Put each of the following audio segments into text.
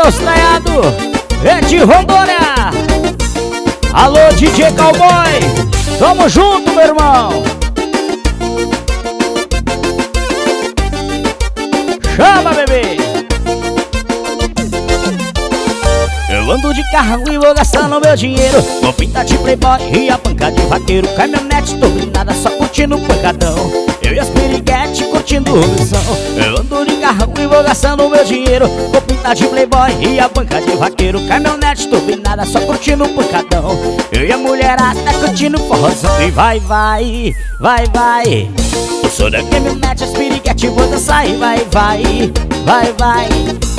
banda estreado é de Rondônia. Alô, DJ Cowboy, tamo junto, meu irmão. Chama, bebê. Eu ando de carro e vou gastando meu dinheiro, vou pintar de playboy e a panca de vaqueiro. Caminhonete, tô blindada, só curtindo o pancadão. Eu e as piriguete curtindo o missão. Eu ando de carro e vou gastando meu dinheiro, vou pintar de playboy e a banca de vaqueiro. Caminhonete, tô blindada, só curtindo o pancadão. Eu e a mulherada curtindo o forrozão. E vai, vai, vai, vai. Eu sou da caminhonete, as piriguete, vou dançar. E vai, vai, vai, vai.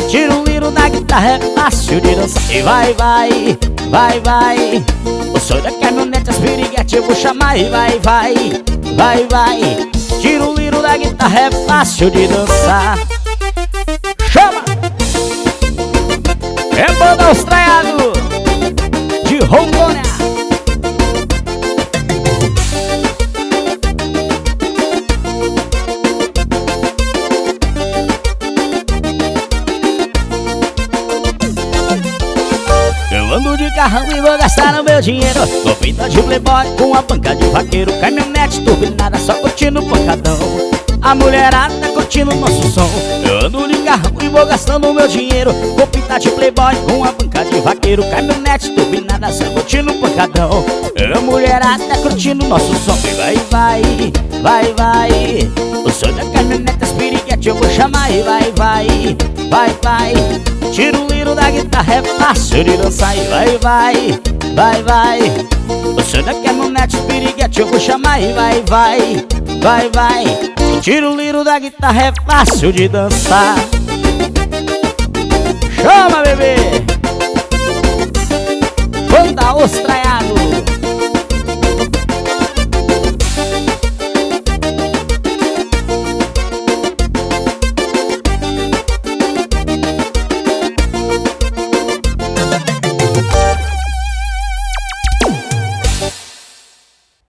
Tira o liro da guitarra, é fácil de dançar. E vai, vai, vai, vai. Eu sou da caminhonete, as piriguete, eu vou chamar. E vai, vai, vai, vai. Tira o liro da guitarra, é fácil de dançar. Chama! É banda estreado de Rondônia. Eu ando de carrão e vou gastar o meu dinheiro, vou pintar de playboy com a banca de vaqueiro. Caminhonete turbinada, só curtindo o pancadão. A mulherada curtindo o nosso som. Eu ando de carrão e vou gastando o meu dinheiro, vou pintar de playboy com a banca de vaqueiro. Caminhonete turbinada, só curtindo o pancadão. A mulherada curtindo o nosso som. E vai, vai, vai, vai. Eu sou da caminhonete, as piriguete, eu vou chamar. E vai, vai, vai, vai. Tira o liro da guitarra, é fácil de dançar. E vai, vai, vai, vai. Eu sou da caminhonete, piriguete, eu vou chamar. E vai, vai, vai, vai. Tira o liro da guitarra, é fácil de dançar.